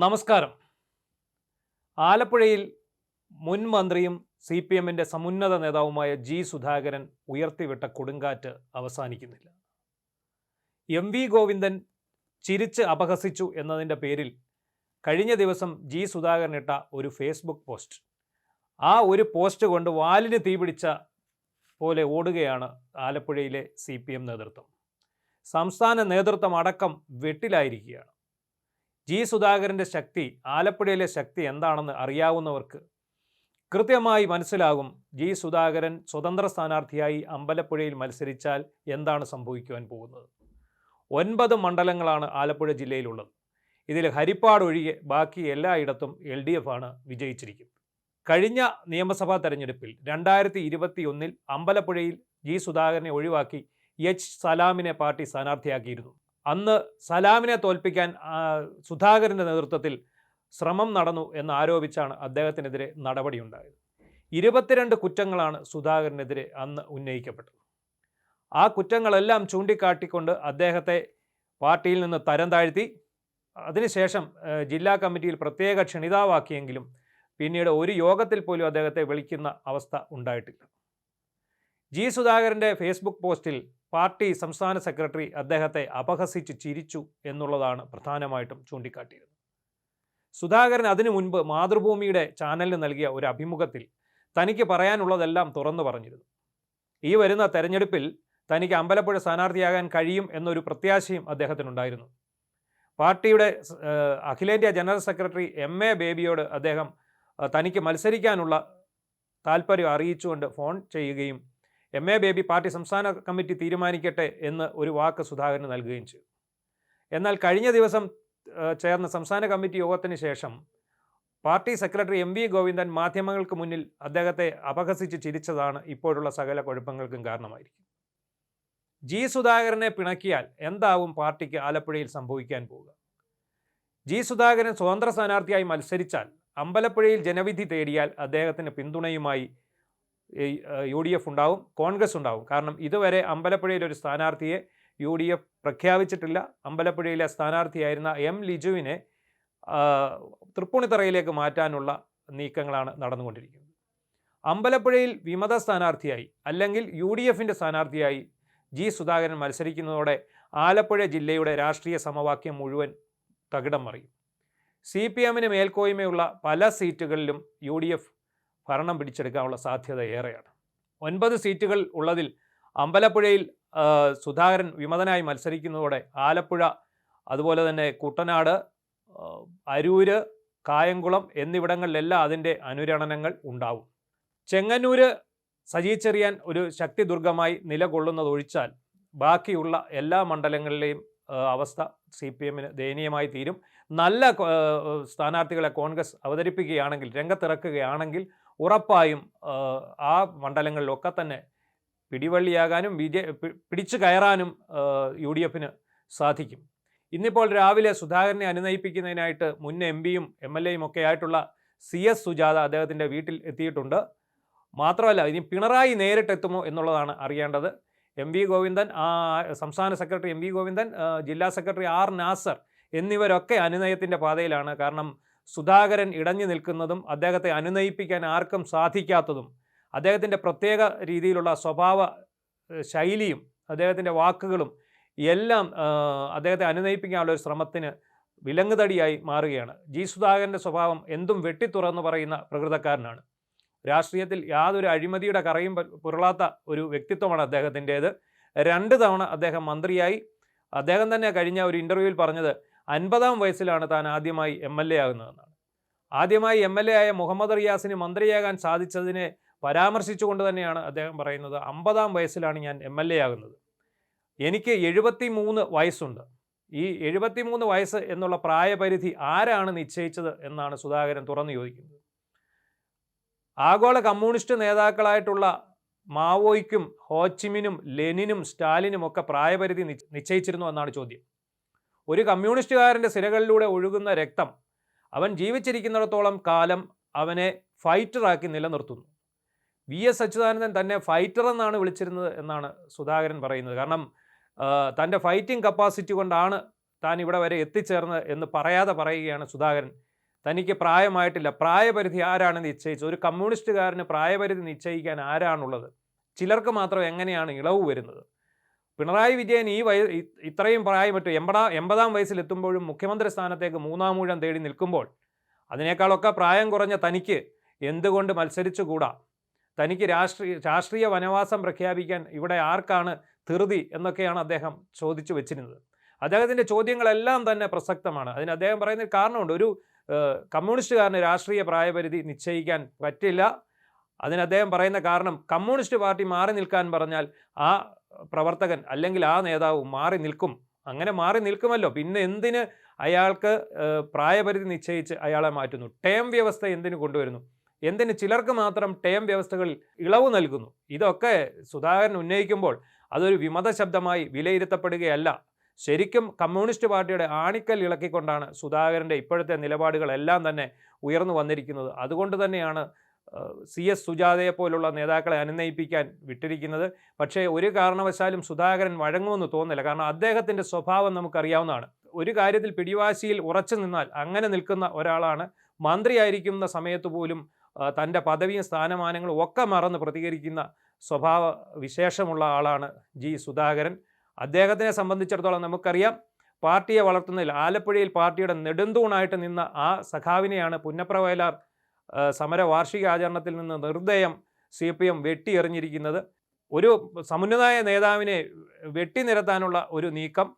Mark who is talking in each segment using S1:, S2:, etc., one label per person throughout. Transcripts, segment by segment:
S1: നമസ്കാരം. ആലപ്പുഴയിൽ മുൻ മന്ത്രിയും CPMന്റെ സമുന്നത നേതാവുമായ ജി സുധാകരൻ ഉയർത്തിവിട്ട കൊടുങ്കാറ്റ് അവസാനിക്കുന്നില്ല. MV ഗോവിന്ദൻ ചിരിച്ച് അപഹസിച്ചു എന്നതിൻ്റെ പേരിൽ കഴിഞ്ഞ ദിവസം ജി സുധാകരൻ ഇട്ട ഒരു ഫേസ്ബുക്ക് പോസ്റ്റ്, ആ ഒരു പോസ്റ്റ് കൊണ്ട് വാലിന് തീപിടിച്ച പോലെ ഓടുകയാണ് ആലപ്പുഴയിലെ CPM നേതൃത്വം. സംസ്ഥാന നേതൃത്വം അടക്കം വെട്ടിലായിരിക്കുകയാണ്. ജി സുധാകരൻ്റെ ശക്തി, ആലപ്പുഴയിലെ ശക്തി എന്താണെന്ന് അറിയാവുന്നവർക്ക് കൃത്യമായി മനസ്സിലാകും ജി സുധാകരൻ സ്വതന്ത്ര സ്ഥാനാർത്ഥിയായി അമ്പലപ്പുഴയിൽ മത്സരിച്ചാൽ എന്താണ് സംഭവിക്കുവാൻ പോകുന്നത്. 9 മണ്ഡലങ്ങളാണ് ആലപ്പുഴ ജില്ലയിലുള്ളത്. ഇതിൽ ഹരിപ്പാട് ഒഴികെ ബാക്കി എല്ലായിടത്തും LDF ആണ് വിജയിച്ചിരിക്കുന്നത്. കഴിഞ്ഞ നിയമസഭാ തെരഞ്ഞെടുപ്പിൽ 2021 അമ്പലപ്പുഴയിൽ ജി സുധാകരനെ ഒഴിവാക്കി H സലാമിനെ പാർട്ടി സ്ഥാനാർത്ഥിയാക്കിയിരുന്നു. അന്ന് സലാമിനെ തോൽപ്പിക്കാൻ സുധാകരൻ്റെ നേതൃത്വത്തിൽ ശ്രമം നടന്നു എന്നാരോപിച്ചാണ് അദ്ദേഹത്തിനെതിരെ നടപടിയുണ്ടായത്. 22 കുറ്റങ്ങളാണ് സുധാകരനെതിരെ അന്ന് ഉന്നയിക്കപ്പെട്ടത്. ആ കുറ്റങ്ങളെല്ലാം ചൂണ്ടിക്കാട്ടിക്കൊണ്ട് അദ്ദേഹത്തെ പാർട്ടിയിൽ നിന്ന് തരം താഴ്ത്തി, അതിനുശേഷം ജില്ലാ കമ്മിറ്റിയിൽ പ്രത്യേക ക്ഷണിതാവാക്കിയെങ്കിലും പിന്നീട് ഒരു യോഗത്തിൽ പോലും അദ്ദേഹത്തെ വിളിക്കുന്ന അവസ്ഥ ഉണ്ടായിട്ടില്ല. ജി സുധാകരൻ്റെ ഫേസ്ബുക്ക് പോസ്റ്റിൽ പാർട്ടി സംസ്ഥാന സെക്രട്ടറി അദ്ദേഹത്തെ അപഹസിച്ച് ചിരിച്ചു എന്നുള്ളതാണ് പ്രധാനമായിട്ടും ചൂണ്ടിക്കാട്ടിയത്. സുധാകരൻ അതിനു മുൻപ് മാതൃഭൂമിയുടെ ചാനലിന് നൽകിയ ഒരു അഭിമുഖത്തിൽ തനിക്ക് പറയാനുള്ളതെല്ലാം തുറന്നു പറഞ്ഞിരുന്നു. ഈ വരുന്ന തെരഞ്ഞെടുപ്പിൽ തനിക്ക് അമ്പലപ്പുഴ സ്ഥാനാർത്ഥിയാകാൻ കഴിയും എന്നൊരു പ്രത്യാശയും അദ്ദേഹത്തിനുണ്ടായിരുന്നു. പാർട്ടിയുടെ അഖിലേന്ത്യാ ജനറൽ സെക്രട്ടറി MA ബേബിയോട് അദ്ദേഹം തനിക്ക് മത്സരിക്കാനുള്ള താല്പര്യം അറിയിച്ചുകൊണ്ട് ഫോൺ ചെയ്യുകയും MA ബേബി പാർട്ടി സംസ്ഥാന കമ്മിറ്റി തീരുമാനിക്കട്ടെ എന്ന് ഒരു വാക്ക് സുധാകരന് നൽകുകയും ചെയ്തു. എന്നാൽ കഴിഞ്ഞ ദിവസം ചേർന്ന സംസ്ഥാന കമ്മിറ്റി യോഗത്തിന് ശേഷം പാർട്ടി സെക്രട്ടറി MV ഗോവിന്ദൻ മാധ്യമങ്ങൾക്ക് മുന്നിൽ അദ്ദേഹത്തെ അപഹസിച്ച് ചിരിച്ചതാണ് ഇപ്പോഴുള്ള സകല കുഴപ്പങ്ങൾക്കും കാരണമായിരിക്കും. ജി സുധാകരനെ പിണക്കിയാൽ എന്താവും പാർട്ടിക്ക് ആലപ്പുഴയിൽ സംഭവിക്കാൻ പോവുക? ജി സുധാകരൻ സ്വതന്ത്ര സ്ഥാനാർത്ഥിയായി മത്സരിച്ചാൽ അമ്പലപ്പുഴയിൽ ജനവിധി തേടിയാൽ അദ്ദേഹത്തിന് പിന്തുണയുമായി UDF ഉണ്ടാവും, കോൺഗ്രസ് ഉണ്ടാവും. കാരണം ഇതുവരെ അമ്പലപ്പുഴയിൽ ഒരു സ്ഥാനാർത്ഥിയെ UDF പ്രഖ്യാപിച്ചിട്ടില്ല. അമ്പലപ്പുഴയിലെ സ്ഥാനാർത്ഥിയായിരുന്ന M ലിജുവിനെ തൃപ്പൂണിത്തറയിലേക്ക് മാറ്റാനുള്ള നീക്കങ്ങളാണ് നടന്നുകൊണ്ടിരിക്കുന്നത്. അമ്പലപ്പുഴയിൽ വിമത സ്ഥാനാർത്ഥിയായി അല്ലെങ്കിൽ UDFൻ്റെ സ്ഥാനാർത്ഥിയായി ജി സുധാകരൻ മത്സരിക്കുന്നതോടെ ആലപ്പുഴ ജില്ലയുടെ രാഷ്ട്രീയ സമവാക്യം മുഴുവൻ തകിടം മറിയും. CPMന് മേൽക്കോയ്മയുള്ള പല സീറ്റുകളിലും UDF ഭരണം പിടിച്ചെടുക്കാനുള്ള സാധ്യത ഏറെയാണ്. 9 സീറ്റുകൾ ഉള്ളതിൽ അമ്പലപ്പുഴയിൽ സുധാകരൻ വിമതനായി മത്സരിക്കുന്നതോടെ ആലപ്പുഴ, അതുപോലെ തന്നെ കുട്ടനാട്, അരൂര്, കായംകുളം എന്നിവിടങ്ങളിലെല്ലാം അതിൻ്റെ അനുരണനങ്ങൾ ഉണ്ടാവും. ചെങ്ങന്നൂർ സജി ചെറിയാൻ ഒരു ശക്തിദുർഗമായി നിലകൊള്ളുന്നതൊഴിച്ചാൽ ബാക്കിയുള്ള എല്ലാ മണ്ഡലങ്ങളിലെയും അവസ്ഥ CPMന് ദയനീയമായി തീരും. നല്ല സ്ഥാനാർത്ഥികളെ കോൺഗ്രസ് അവതരിപ്പിക്കുകയാണെങ്കിൽ, രംഗത്തിറക്കുകയാണെങ്കിൽ ഉറപ്പായും ആ മണ്ഡലങ്ങളിലൊക്കെ തന്നെ പിടിവള്ളിയാകാനും പിടിച്ചു കയറാനും UDFന് സാധിക്കും. ഇന്നിപ്പോൾ രാവിലെ സുധാകരനെ അനുനയിപ്പിക്കുന്നതിനായിട്ട് മുൻ MPയും MLAയും ഒക്കെ ആയിട്ടുള്ള CS സുജാത അദ്ദേഹത്തിൻ്റെ വീട്ടിൽ എത്തിയിട്ടുണ്ട്. മാത്രമല്ല, ഇനി പിണറായി നേരിട്ടെത്തുമോ എന്നുള്ളതാണ് അറിയേണ്ടത്. MV ഗോവിന്ദൻ, സംസ്ഥാന സെക്രട്ടറി MV ഗോവിന്ദൻ, ജില്ലാ സെക്രട്ടറി R നാസർ എന്നിവരൊക്കെ അനുനയത്തിൻ്റെ പാതയിലാണ്. കാരണം സുധാകരൻ ഇടഞ്ഞു നിൽക്കുന്നതും അദ്ദേഹത്തെ അനുനയിപ്പിക്കാൻ ആർക്കും സാധിക്കാത്തതും അദ്ദേഹത്തിൻ്റെ പ്രത്യേക രീതിയിലുള്ള സ്വഭാവ ശൈലിയും അദ്ദേഹത്തിൻ്റെ വാക്കുകളും എല്ലാം അദ്ദേഹത്തെ അനുനയിപ്പിക്കാനുള്ള ഒരു ശ്രമത്തിന് വിലങ്ങുതടിയായി മാറുകയാണ്. ജി സുധാകരൻ്റെ സ്വഭാവം എന്തും വെട്ടിത്തുറന്ന് പറയുന്ന പ്രകൃതക്കാരനാണ്. രാഷ്ട്രീയത്തിൽ യാതൊരു അഴിമതിയുടെ കറയും പുരളാത്ത ഒരു വ്യക്തിത്വമാണ് അദ്ദേഹത്തിൻ്റേത്. 2 തവണ അദ്ദേഹം മന്ത്രിയായി. അദ്ദേഹം തന്നെ കഴിഞ്ഞ ഒരു ഇൻ്റർവ്യൂവിൽ പറഞ്ഞത് 50-ാം വയസ്സിലാണ് താൻ ആദ്യമായി MLA ആകുന്നതെന്നാണ്. ആദ്യമായി MLA ആയ മുഹമ്മദ് റിയാസിന് മന്ത്രിയാകാൻ സാധിച്ചതിനെ പരാമർശിച്ചുകൊണ്ട് തന്നെയാണ് അദ്ദേഹം പറയുന്നത്, 50-ാം വയസ്സിലാണ് ഞാൻ MLA ആകുന്നത്. എനിക്ക് 73 വയസ്സുണ്ട്. ഈ 73 വയസ്സ് എന്നുള്ള പ്രായപരിധി ആരാണ് നിശ്ചയിച്ചത് എന്നാണ് സുധാകരൻ തുറന്നു ചോദിക്കുന്നത്. ആഗോള കമ്മ്യൂണിസ്റ്റ് നേതാക്കളായിട്ടുള്ള മാവോയ്ക്കും ഹോച്ചിമിനും ലെനിനും സ്റ്റാലിനും ഒക്കെ പ്രായപരിധി നിശ്ചയിച്ചിരുന്നു എന്നാണ് ചോദ്യം. ഒരു കമ്മ്യൂണിസ്റ്റുകാരൻ്റെ സിരകളിലൂടെ ഒഴുകുന്ന രക്തം അവൻ ജീവിച്ചിരിക്കുന്നിടത്തോളം കാലം അവനെ ഫൈറ്ററാക്കി നിലനിർത്തുന്നു. VS അച്യുതാനന്ദൻ തന്നെ ഫൈറ്റർ എന്നാണ് വിളിച്ചിരുന്നത് എന്നാണ് സുധാകരൻ പറയുന്നത്. കാരണം തൻ്റെ ഫൈറ്റിംഗ് കപ്പാസിറ്റി കൊണ്ടാണ് താൻ ഇവിടെ വരെ എത്തിച്ചേർന്നത് എന്ന് പറയാതെ പറയുകയാണ് സുധാകരൻ. തനിക്ക് പ്രായമായിട്ടില്ല. പ്രായപരിധി ആരാണ് നിശ്ചയിച്ചത്? ഒരു കമ്മ്യൂണിസ്റ്റുകാരന് പ്രായപരിധി നിശ്ചയിക്കാൻ ആരാണുള്ളത്? ചിലർക്ക് മാത്രം എങ്ങനെയാണ് ഇളവ് വരുന്നത്? പിണറായി വിജയൻ ഇത്രയും പ്രായം മറ്റു 80-ആം വയസ്സിലെത്തുമ്പോഴും മുഖ്യമന്ത്രി സ്ഥാനത്തേക്ക് 3-ാം ഊഴം തേടി നിൽക്കുമ്പോൾ അതിനേക്കാളൊക്കെ പ്രായം കുറഞ്ഞ തനിക്ക് എന്തുകൊണ്ട് മത്സരിച്ചുകൂടാ? തനിക്ക് രാഷ്ട്രീയ വനവാസം പ്രഖ്യാപിക്കാൻ ഇവിടെ ആർക്കാണ് ധൃതി എന്നൊക്കെയാണ് അദ്ദേഹം ചോദിച്ചു വെച്ചിരുന്നത്. അദ്ദേഹത്തിൻ്റെ ചോദ്യങ്ങളെല്ലാം തന്നെ പ്രസക്തമാണ്. അതിന് അദ്ദേഹം പറയുന്ന കാരണമുണ്ട്. ഒരു കമ്മ്യൂണിസ്റ്റുകാരന് രാഷ്ട്രീയ പ്രായപരിധി നിശ്ചയിക്കാൻ പറ്റില്ല. അതിന് അദ്ദേഹം പറയുന്ന കാരണം, കമ്മ്യൂണിസ്റ്റ് പാർട്ടി മാറി നിൽക്കാൻ പറഞ്ഞാൽ ആ പ്രവർത്തകൻ അല്ലെങ്കിൽ ആ നേതാവ് മാറി നിൽക്കും. അങ്ങനെ മാറി നിൽക്കുമല്ലോ, പിന്നെ എന്തിന് അയാൾക്ക് പ്രായപരിധി നിശ്ചയിച്ച് അയാളെ മാറ്റുന്നു? ടേം വ്യവസ്ഥ എന്തിനു കൊണ്ടുവരുന്നു? എന്തിന് ചിലർക്ക് മാത്രം ടേം വ്യവസ്ഥകളിൽ ഇളവ് നൽകുന്നു? ഇതൊക്കെ സുധാകരൻ ഉന്നയിക്കുമ്പോൾ അതൊരു വിമത ശബ്ദമായി വിലയിരുത്തപ്പെടുകയല്ല. ശരിക്കും കമ്മ്യൂണിസ്റ്റ് പാർട്ടിയുടെ ആണിക്കൽ ഇളക്കിക്കൊണ്ടാണ് സുധാകരൻ്റെ ഇപ്പോഴത്തെ നിലപാടുകളെല്ലാം തന്നെ ഉയർന്നു വന്നിരിക്കുന്നത്. അതുകൊണ്ട് തന്നെയാണ് CS സുജാതയെ പോലുള്ള നേതാക്കളെ അനുനയിപ്പിക്കാൻ വിട്ടിരിക്കുന്നത്. പക്ഷേ ഒരു കാരണവശാലും സുധാകരൻ വഴങ്ങുമെന്ന് തോന്നുന്നില്ല. കാരണം അദ്ദേഹത്തിൻ്റെ സ്വഭാവം നമുക്കറിയാവുന്നതാണ്. ഒരു കാര്യത്തിൽ പിടിവാശിയിൽ ഉറച്ചു നിന്നാൽ അങ്ങനെ നിൽക്കുന്ന ഒരാളാണ്. മന്ത്രിയായിരിക്കുന്ന സമയത്ത് പോലും തൻ്റെ പദവിയും സ്ഥാനമാനങ്ങളും ഒക്കെ മറന്ന് പ്രതികരിക്കുന്ന സ്വഭാവ വിശേഷമുള്ള ആളാണ് സുധാകരൻ. അദ്ദേഹത്തിനെ സംബന്ധിച്ചിടത്തോളം നമുക്കറിയാം, പാർട്ടിയെ വളർത്തുന്നതിൽ ആലപ്പുഴയിൽ പാർട്ടിയുടെ നെടുന്തൂണായിട്ട് നിന്ന ആ സഖാവിനെയാണ് പുന്നപ്ര വയലാർ സമര വാർഷികാചരണത്തിൽ നിന്ന് നിർദ്ദയം CPM വെട്ടിയെറിഞ്ഞിരിക്കുന്നത്. ഒരു സമുന്നതായ നേതാവിനെ വെട്ടിനിരത്താനുള്ള ഒരു നീക്കം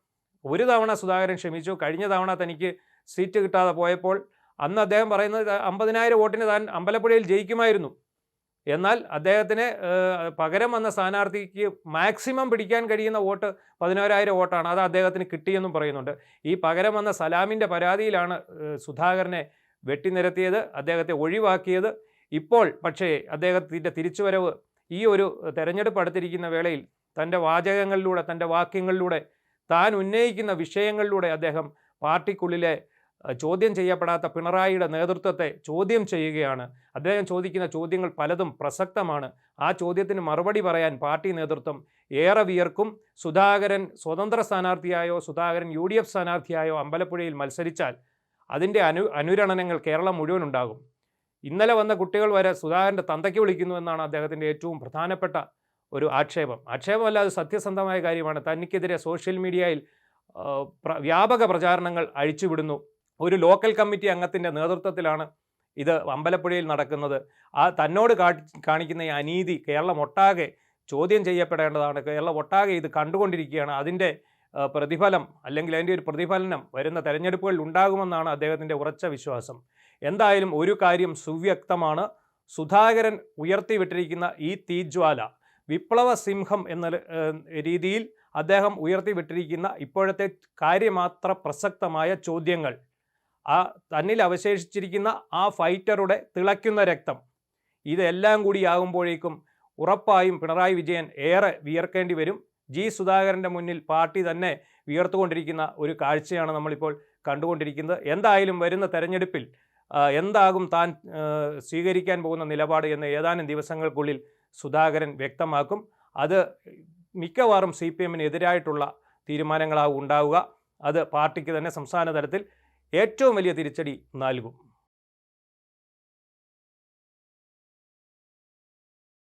S1: ഒരു തവണ സുധാകരൻ ക്ഷമിച്ചു. കഴിഞ്ഞ തവണ തനിക്ക് സീറ്റ് കിട്ടാതെ പോയപ്പോൾ അന്ന് അദ്ദേഹം പറയുന്നത് 50,000 വോട്ടിന് താൻ അമ്പലപ്പുഴയിൽ ജയിക്കുമായിരുന്നു. എന്നാൽ അദ്ദേഹത്തിന് പകരം വന്ന സ്ഥാനാർത്ഥിക്ക് മാക്സിമം പിടിക്കാൻ കഴിയുന്ന വോട്ട് 11,000 വോട്ടാണ്. അത് അദ്ദേഹത്തിന് കിട്ടിയെന്നും പറയുന്നുണ്ട്. ഈ പകരം വന്ന സലാമിൻ്റെ പരാതിയിലാണ് സുധാകരനെ വെട്ടിനിരത്തിയത്, അദ്ദേഹത്തെ ഒഴിവാക്കിയത്. ഇപ്പോൾ പക്ഷേ അദ്ദേഹത്തിൻ്റെ തിരിച്ചുവരവ് ഈ ഒരു തെരഞ്ഞെടുപ്പ് അടുത്തിരിക്കുന്ന വേളയിൽ തൻ്റെ വാചകങ്ങളിലൂടെ, തൻ്റെ വാക്യങ്ങളിലൂടെ, താൻ ഉന്നയിക്കുന്ന വിഷയങ്ങളിലൂടെ അദ്ദേഹം പാർട്ടിക്കുള്ളിലെ ചോദ്യം ചെയ്യപ്പെടാത്ത പിണറായിയുടെ നേതൃത്വത്തെ ചോദ്യം ചെയ്യുകയാണ്. അദ്ദേഹം ചോദിക്കുന്ന ചോദ്യങ്ങൾ പലതും പ്രസക്തമാണ്. ആ ചോദ്യത്തിന് മറുപടി പറയാൻ പാർട്ടി നേതൃത്വം ഏറെ വിയർക്കും. സുധാകരൻ സ്വതന്ത്ര സ്ഥാനാർത്ഥിയായോ സുധാകരൻ UDF സ്ഥാനാർത്ഥിയായോ അമ്പലപ്പുഴയിൽ മത്സരിച്ചാൽ അതിൻ്റെ അനുരണനങ്ങൾ കേരളം മുഴുവൻ ഉണ്ടാകും. ഇന്നലെ വന്ന കുട്ടികൾ വരെ സുധാകരൻ്റെ തന്തയ്ക്ക് വിളിക്കുന്നു എന്നാണ് അദ്ദേഹത്തിൻ്റെ ഏറ്റവും പ്രധാനപ്പെട്ട ഒരു ആക്ഷേപമല്ല, അത് സത്യസന്ധമായ കാര്യമാണ്. തനിക്കെതിരെ സോഷ്യൽ മീഡിയയിൽ വ്യാപക പ്രചാരണങ്ങൾ അഴിച്ചുവിടുന്നു. ഒരു ലോക്കൽ കമ്മിറ്റി അംഗത്തിൻ്റെ നേതൃത്വത്തിലാണ് ഇത് അമ്പലപ്പുഴയിൽ നടക്കുന്നത്. തന്നോട് കാണിക്കുന്ന ഈ അനീതി കേരളം ഒട്ടാകെ ചോദ്യം ചെയ്യപ്പെടേണ്ടതാണ്. കേരളം ഒട്ടാകെ ഇത് കണ്ടുകൊണ്ടിരിക്കുകയാണ്. അതിൻ്റെ പ്രതിഫലം അല്ലെങ്കിൽ അതിൻ്റെ ഒരു പ്രതിഫലനം വരുന്ന തെരഞ്ഞെടുപ്പുകളിൽ ഉണ്ടാകുമെന്നാണ് അദ്ദേഹത്തിൻ്റെ ഉറച്ച വിശ്വാസം. എന്തായാലും ഒരു കാര്യം സുവ്യക്തമാണ്, സുധാകരൻ ഉയർത്തിവിട്ടിരിക്കുന്ന ഈ തീജ്വാല, വിപ്ലവ സിംഹം എന്ന രീതിയിൽ അദ്ദേഹം ഉയർത്തിവിട്ടിരിക്കുന്ന ഇപ്പോഴത്തെ കാര്യമാത്ര പ്രസക്തമായ ചോദ്യങ്ങൾ, തന്നിൽ അവശേഷിച്ചിരിക്കുന്ന ആ ഫൈറ്ററുടെ തിളയ്ക്കുന്ന രക്തം, ഇതെല്ലാം കൂടിയാകുമ്പോഴേക്കും ഉറപ്പായും പിണറായി വിജയൻ ഏറെ വിയർക്കേണ്ടി വരും. സുധാകരൻ്റെ മുന്നിൽ പാർട്ടി തന്നെ വിയർത്തുകൊണ്ടിരിക്കുന്ന ഒരു കാഴ്ചയാണ് നമ്മളിപ്പോൾ കണ്ടുകൊണ്ടിരിക്കുന്നത്. എന്തായാലും വരുന്ന തെരഞ്ഞെടുപ്പിൽ എന്താകും താൻ സ്വീകരിക്കാൻ പോകുന്ന നിലപാട് എന്ന് ഏതാനും ദിവസങ്ങൾക്കുള്ളിൽ സുധാകരൻ വ്യക്തമാക്കും. അത് മിക്കവാറും CPMന് എതിരായിട്ടുള്ള തീരുമാനങ്ങളാവും ഉണ്ടാവുക. അത് പാർട്ടിക്ക് തന്നെ സംസ്ഥാന തലത്തിൽ ഏറ്റവും വലിയ തിരിച്ചടി നൽകും.